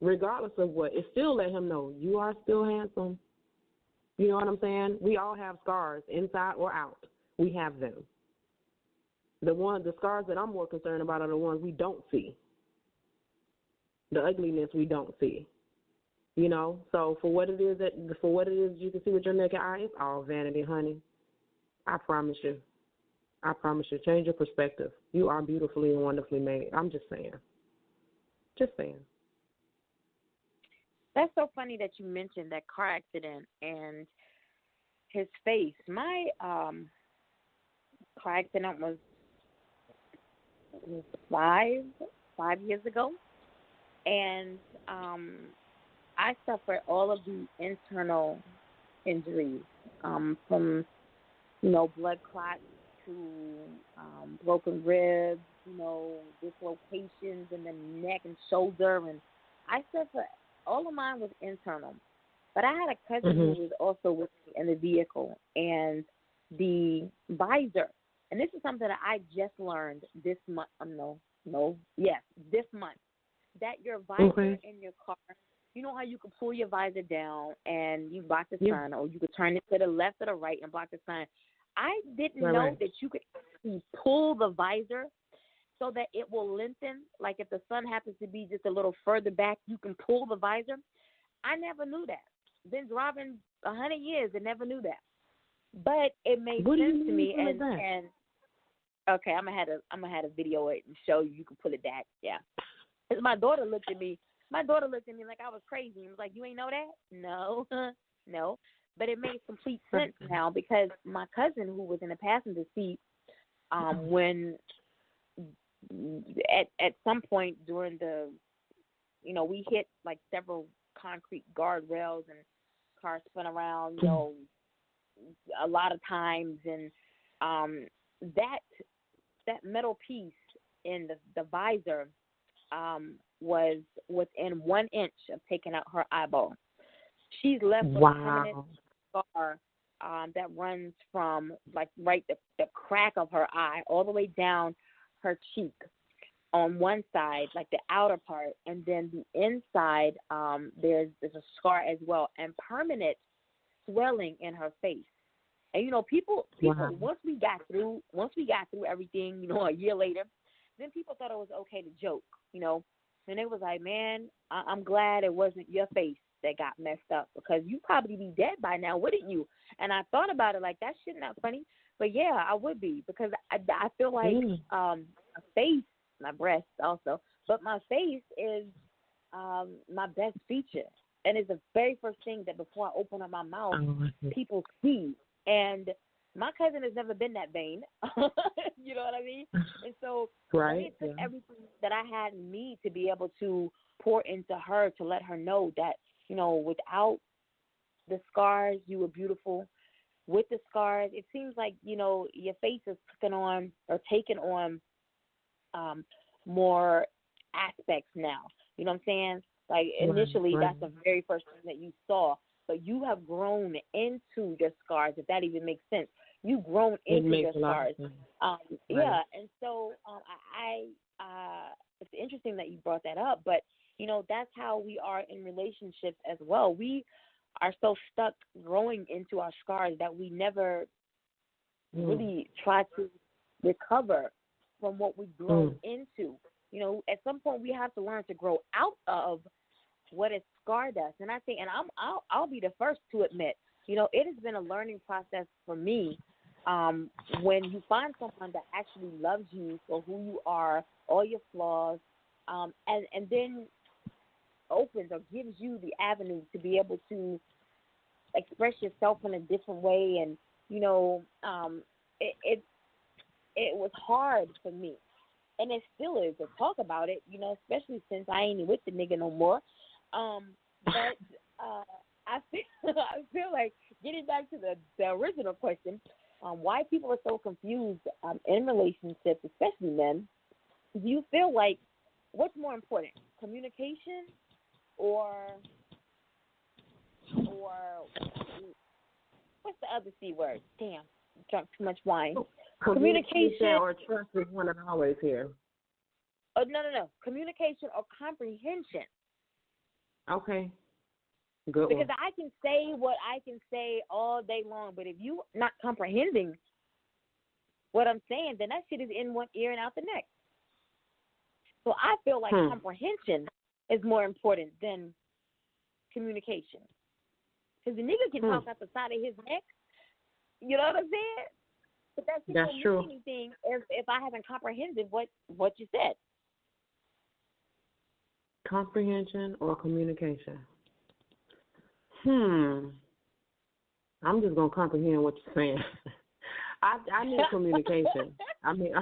regardless of what, is still let him know, you are still handsome. You know what I'm saying? We all have scars, inside or out. We have them. The scars that I'm more concerned about are the ones we don't see. The ugliness we don't see. You know? So for what it is you can see with your naked eye, it's all vanity, honey. I promise you. Change your perspective. You are beautifully and wonderfully made. I'm just saying. That's so funny that you mentioned that car accident and his face. My car accident was 5 years ago, and I suffered all of the internal injuries, from, you know, blood clots to broken ribs, you know, dislocations in the neck and shoulder, and I suffered. All of mine was internal, but I had a cousin who was also with me in the vehicle, and the visor. And this is something that I just learned this month. This month. That your visor in your car, you know how you can pull your visor down and you block the sun, or you could turn it to the left or the right and block the sun. I didn't know that you could actually pull the visor. so that it will lengthen. Like if the sun happens to be just a little further back, you can pull the visor. I never knew that. Been driving 100 years and never knew that. But it made sense to me. And okay, I'm gonna have a video it and show you. You can pull it back. Yeah. 'Cause my daughter looked at me. My daughter looked at me like I was crazy and was like, "You ain't know that?" No, no. But it made complete sense now because my cousin, who was in the passenger seat, when at some point during the, we hit like several concrete guardrails and cars spun around, a lot of times, and that metal piece in the visor was within 1 inch of taking out her eyeball. She's left with a permanent scar that runs from like the crack of her eye all the way down her cheek on one side, like the outer part, and then the inside there's a scar as well, and permanent swelling in her face. And people once we got through everything, a year later, then people thought it was okay to joke, and it was like, man, I'm glad it wasn't your face that got messed up because you'd probably be dead by now, wouldn't you? And I thought about it like that shit not funny, but yeah, I would be because I feel like my face, my breast also, but my face is my best feature, and it's the very first thing that before I open up my mouth, people see. And my cousin has never been that vain. You know what I mean? And so it took everything that I had in me to be able to pour into her to let her know that, without the scars, you were beautiful. With the scars, it seems like, your face is taking on more aspects now. You know what I'm saying? Like initially, that's the very first thing that you saw. But you have grown into your scars, if that even makes sense. You've grown into your scars. Yeah, and so it's interesting that you brought that up. But, that's how we are in relationships as well. We are so stuck growing into our scars that we never really try to recover from what we've grown into. At some point we have to learn to grow out of what has scarred us. And I think, and I'll be the first to admit, it has been a learning process for me. When you find someone that actually loves you for who you are, all your flaws, and then opens or gives you the avenue to be able to express yourself in a different way, and it was hard for me, and it still is to talk about it, especially since I ain't with the nigga no more. But I feel like getting back to the original question, why people are so confused in relationships, especially men. Do you feel like what's more important, communication or what's the other C word? Damn, drunk too much wine. Communication or trust is one of always here. Oh no. Communication or comprehension. Okay. Good because one. I can say what I can say all day long, but if you not comprehending what I'm saying, then that shit is in one ear and out the next. So I feel like comprehension is more important than communication. Because the nigga can talk out the side of his neck. You know what I'm saying? But that's true. Mean anything if I haven't comprehended what you said. Comprehension or communication? I'm just gonna comprehend what you're saying. I need communication. I mean,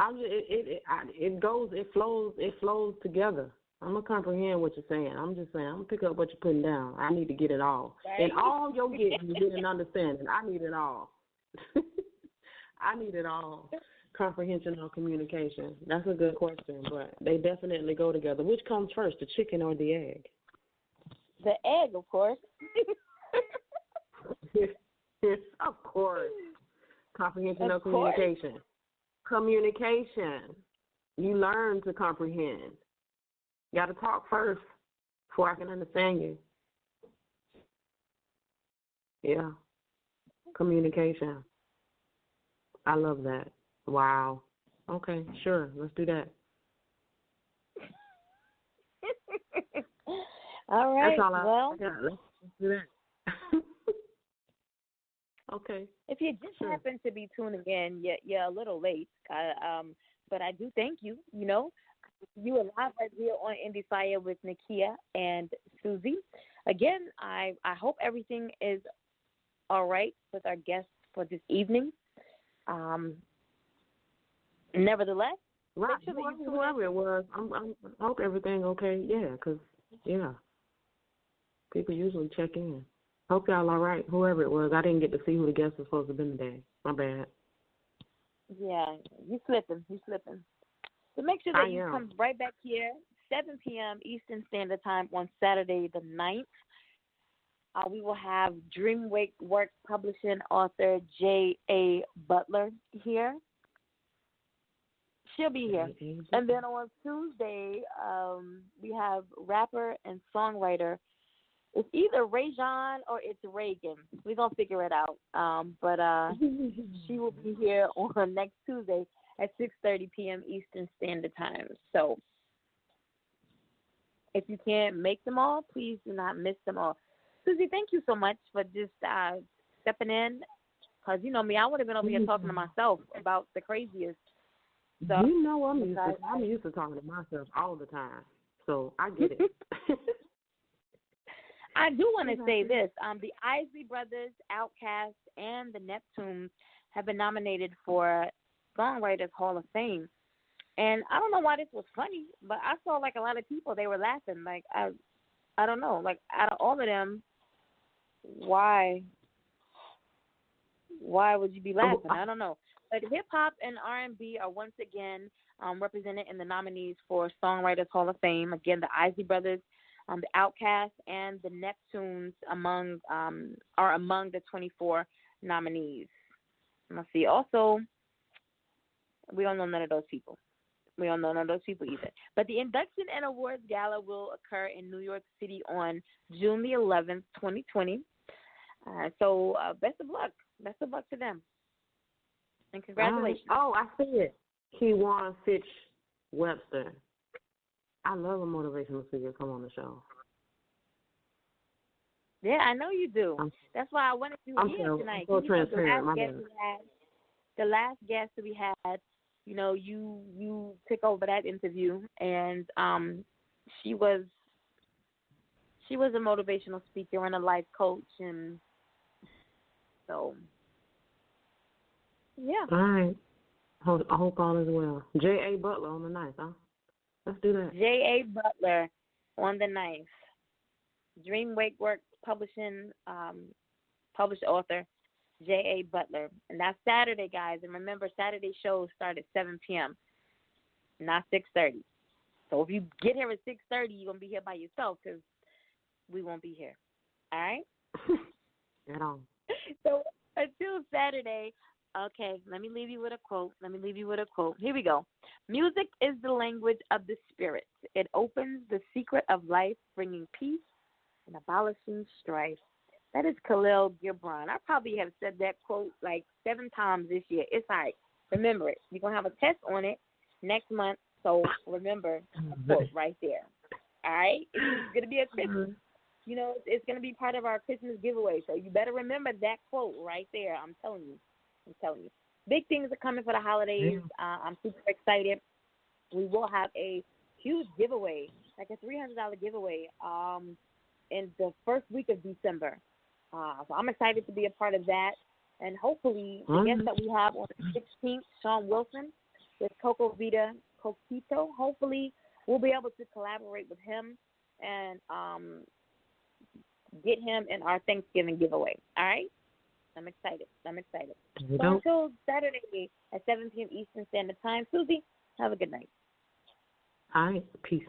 it flows together. I'm gonna comprehend what you're saying. I'm just saying, I'm gonna pick up what you're putting down. I need to get it all, and all you're getting, you get an understanding. I need it all. I need it all. Comprehension or communication? That's a good question, but they definitely go together. Which comes first, the chicken or the egg? The egg, of course. Of course. Comprehension or communication? Communication. You learn to comprehend. You got to talk first before I can understand you. Yeah. Communication. I love that. Wow. Okay, sure. Let's do that. All right. That's all well, let's do that. Okay. if you just happen to be tuning in, you're a little late. But I do thank you. You know, you are live right here on Endie Fiya with Nakia and Susie. Again, I hope everything is all right with our guests for this evening. Nevertheless, Right. make sure that you Whoever it was, I hope everything okay. Yeah, 'cause people usually check in. Hope y'all all right. Whoever it was, I didn't get to see who the guest was supposed to have been today. My bad. Yeah, you slipping. So make sure that you come right back here, 7 p.m. Eastern Standard Time on Saturday the 9th. We will have DreamWorks Publishing author J.A. Butler here. She'll be here. And then on Tuesday, we have rapper and songwriter. It's either Rajon or it's Reagan. We're going to figure it out. But she will be here on next Tuesday at 6:30 p.m. Eastern Standard Time. So if you can't make them all, please do not miss them all. Susie, thank you so much for just stepping in. Because, you know me, I would have been over here talking to myself about the craziest stuff. You know I'm used to talking to myself all the time. So I get it. I do want to say this. The Isley Brothers, Outkast, and the Neptunes have been nominated for Songwriters Hall of Fame. And I don't know why this was funny, but I saw, like, a lot of people, they were laughing. Like, I don't know. Like, out of all of them, why would you be laughing? I don't know. But hip-hop and R&B are once again represented in the nominees for Songwriters Hall of Fame. Again, the Isley Brothers, the Outkast, and the Neptunes are among the 24 nominees. Let's see. Also, we don't know none of those people. Either. But the induction and awards gala will occur in New York City on June the 11th, 2020. So best of luck. Best of luck to them. And congratulations. Oh, I see it. Kewan Fitch Webster. I love a motivational speaker come on the show. Yeah, I know you do. That's why I wanted you here tonight. I'm so transparent. The last guest that we had, you know, you took over that interview, and she was a motivational speaker and a life coach, and so yeah. All right. I hope all is well. J.A. Butler on the 9th, huh? Let's do that. J.A. Butler on the 9th. DreamWorks Publishing published author J.A. Butler. And that's Saturday, guys. And remember, Saturday shows start at 7 p.m., not 6:30. So if you get here at 6:30, you're going to be here by yourself because we won't be here. All right? At all. So until Saturday, okay, let me leave you with a quote. Here we go. Music is the language of the spirit. It opens the secret of life, bringing peace and abolishing strife. That is Khalil Gibran. I probably have said that quote like 7 times this year. It's all right. Remember it. We're going to have a test on it next month, so remember the quote right there. All right? It's going to be a Christmas. You know, it's going to be part of our Christmas giveaway, so you better remember that quote right there. I'm telling you. Big things are coming for the holidays. I'm super excited. We will have a huge giveaway, like a $300 giveaway, in the first week of December. So I'm excited to be a part of that. And hopefully the guest that we have on the 16th, Sean Wilson, with Coco Vita Coquito, hopefully we'll be able to collaborate with him and get him in our Thanksgiving giveaway. All right? I'm excited. So until Saturday at 7 p.m. Eastern Standard Time, Susie, have a good night. All right. Peace.